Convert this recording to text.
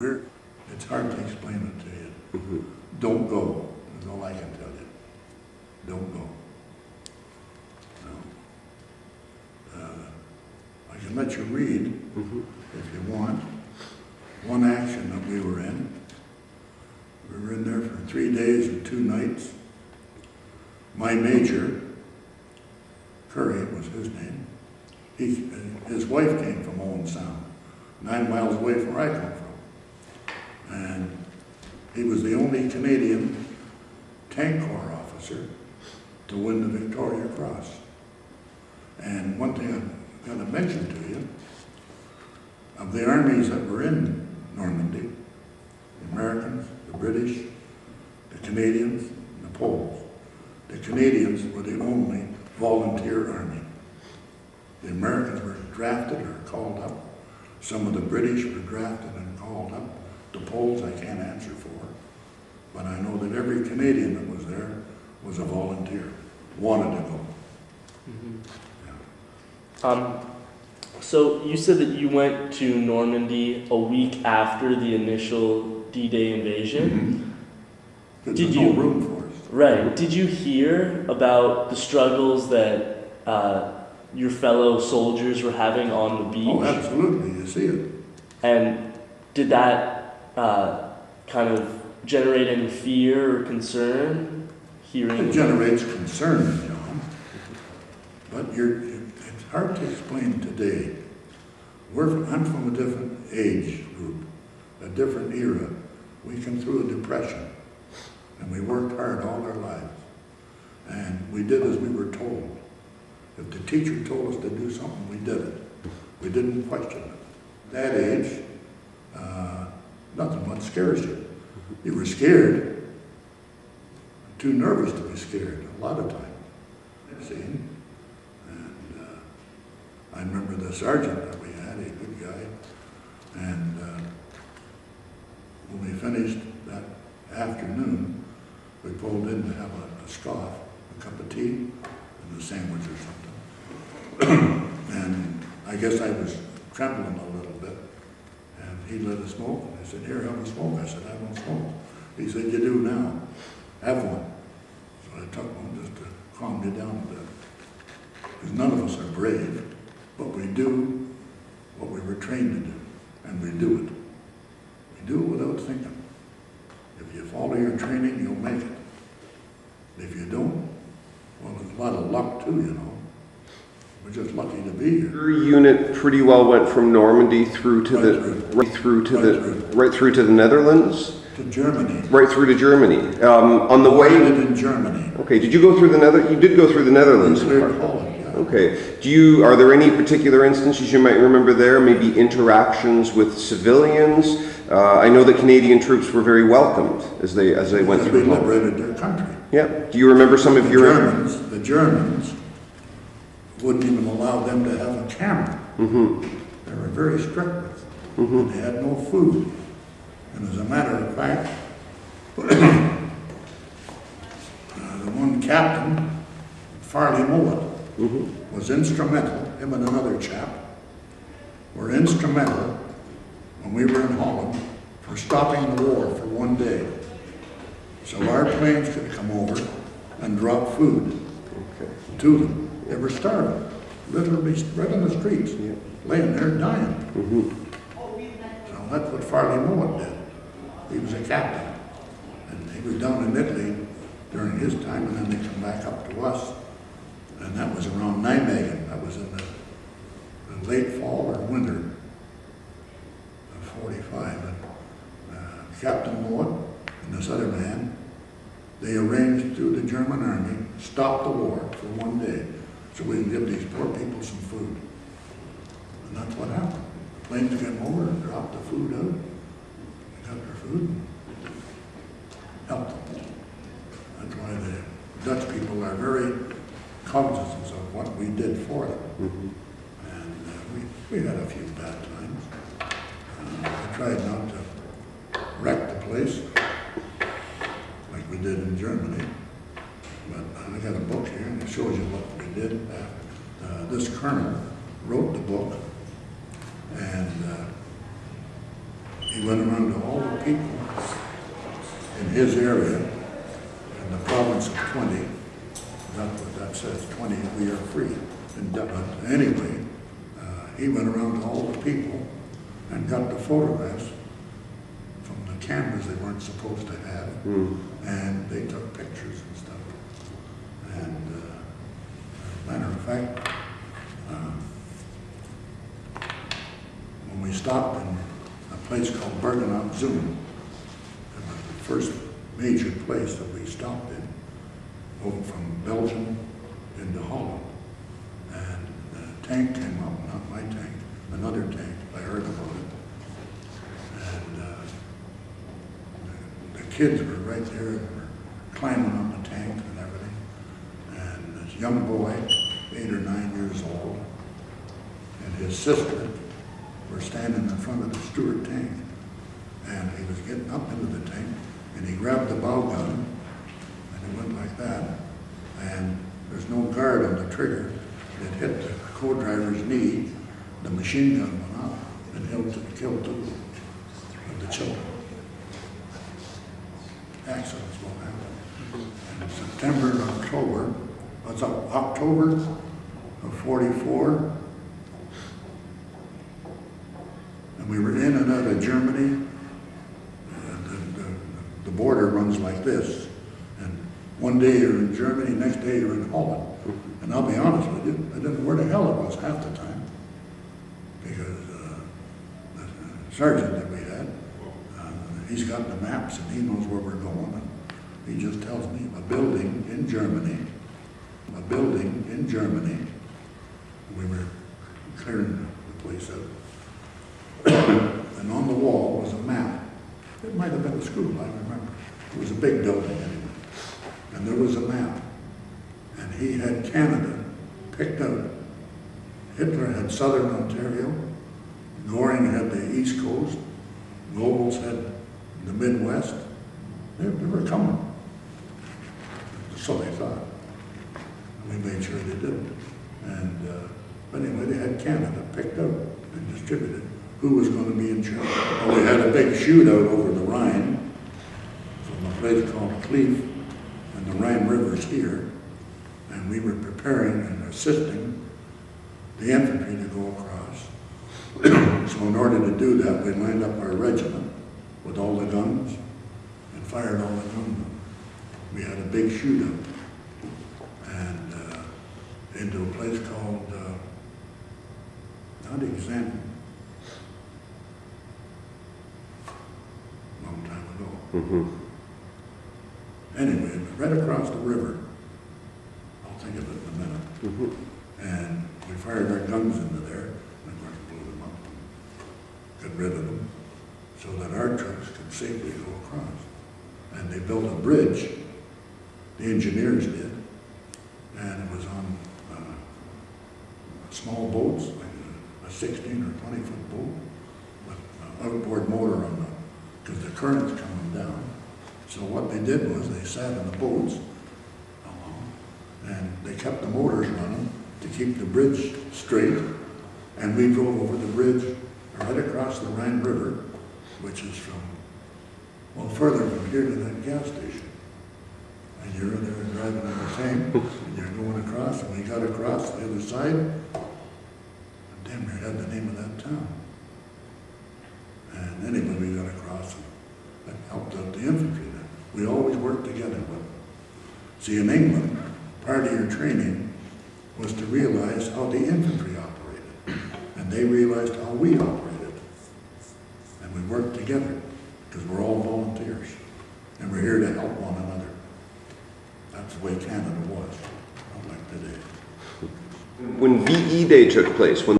It's hard to explain it to you. Don't go. That's all I can tell you. Don't go. No. I can let you read, if you want, one action that we were in. We were in there for 3 days and 2 nights. My major, Curry was his name, his wife came from Owen Sound, 9 miles away from where I come from. And he was the only Canadian tank corps officer to win the Victoria Cross. And one thing I've got to mention to you, of the armies that were in Normandy, the Americans, the British, the Canadians, and the Poles. The Canadians were the only volunteer army. The Americans were drafted or called up. Some of the British were drafted and called up. The Poles I can't answer for, but I know that every Canadian that was there was a volunteer, wanted to go. Yeah. So you said that you went to Normandy a week after the initial D-Day invasion. There's no room for us. Right. Did you hear about the struggles that your fellow soldiers were having on the beach? Oh, absolutely. You see it. And did that kind of generate any fear or concern? It generates concern, John. But it's hard to explain today. I'm from a different age group, a different era. We came through a depression, and we worked hard all our lives. And we did as we were told. If the teacher told us to do something, we did it. We didn't question it. That age, nothing much scares you. You were scared, too nervous to be scared a lot of times. And I remember the sergeant that we had, a good guy, and when we finished that afternoon, we pulled in to have a scoff, a cup of tea, and a sandwich or something. And I guess I was trembling a little bit. And he lit a smoke, and I said, "Here, have a smoke." I said, "I don't smoke." He said, "You do now. Have one." So I took one just to calm me down a bit. Because none of us are brave, but we do what we were trained to do, and we do it. We do it without thinking. If you follow your training, you'll make it. If you don't, well, there's a lot of luck too, you know. We're just lucky to be here. Your unit pretty well went from Normandy through to right through to the Netherlands. To Germany. Right through to Germany. On the way. In Germany. Okay. Did you go through the You did go through the Netherlands. Holland, yeah. Okay. Are there any particular instances you might remember there? Maybe interactions with civilians. I know that Canadian troops were very welcomed as they went through. They liberated their country. Yeah. Do you remember some of your The Germans wouldn't even allow them to have a camera. They were very strict with them. They had no food. And as a matter of fact, the one captain, Farley Mullet, was instrumental, him and another chap, were instrumental when we were in Holland for stopping the war for 1 day. So our planes could come over and drop food to them. They were starving, literally right on the streets, laying there dying. So that's what Farley Mullet did. He was a captain, and he was down in Italy during his time, and then they come back up to us, and that was around Nijmegen. That was in the late fall or winter of '45. And Captain Mullet and this other man, they arranged through the German army, stop the war for 1 day, so we can give these poor people some food. And that's what happened. The planes came over and dropped the food out. They got their food and helped them. That's why the Dutch people are very cognizant of what we did for them. And we had a few bad times. I tried not to wreck the place like we did in Germany. But I got a book here, and it shows you what we did. This colonel wrote the book, and he went around to all the people in his area, in the province of 20, that's what that says, 20, we are free. Anyway, he went around to all the people and got the photographs from the cameras they weren't supposed to have, and they took pictures and stuff. And as a matter of fact, when we stopped in a place called Bergen Zoom, it was the first major place that we stopped in, over from Belgium into Holland. And the tank came up, not my tank, another tank, I heard about it. And the kids were right there, and were climbing on the tank and everything. And this young boy, 8 or 9 years old, and his sister were standing in front of the Stewart tank. And he was getting up into the tank, and he grabbed the bow gun, and it went like that. And there's no guard on the trigger. It hit the co-driver's knee, the machine gun went off, and killed 2 of the children. Accidents will happen. And in September and October, what's up, October of 44, and we were in and out of Germany. The border runs like this. And one day you're in Germany, next day you're in Holland. And I'll be honest with you, I didn't know where the hell it was half the time. Because the sergeant that we had, he's got the maps and he knows where we're going. And he just tells me a building in Germany, we were clearing the place out. And on the wall was a map. It might have been a school, I remember. It was a big building anyway. And there was a map. And he had Canada picked out. Hitler had southern Ontario. Goring had the East Coast. Goebbels had the Midwest. They were coming. So they thought. We made sure they didn't. And but anyway, they had Canada picked out and distributed. Who was going to be in charge? Well, we had a big shootout over the Rhine from a place called Cleef, and the Rhine River's here, and we were preparing and assisting the infantry to go across. So in order to do that, we lined up our regiment with all the guns and fired all the guns. We had a big shootout, and into a place called, not exactly, long time ago. Anyway, right across the river. I'll think of it in a minute. And we fired our guns into there, and of course blew them up, got rid of them, so that our troops could safely go across. And they built a bridge, the engineers did, and it was on small boats, like a 16 or 20 foot boat, with an outboard motor on them, because the current's coming down. So what they did was they sat in the boats and they kept the motors running to keep the bridge straight, and we drove over the bridge right across the Rhine River, which is from, well, further from here to that gas station. And you're in there driving on the tank, and you're going across, and we got across the other side, and damn near had the name of that town. And anyway, we got across, and that helped out the infantry then. We always worked together with them. See, in England, part of your training was to realize how the infantry operated, and they realized how we operated. And we worked together, because we're all volunteers, and we're here to help one another. That's the way Canada was, not like today. When VE Day took place, when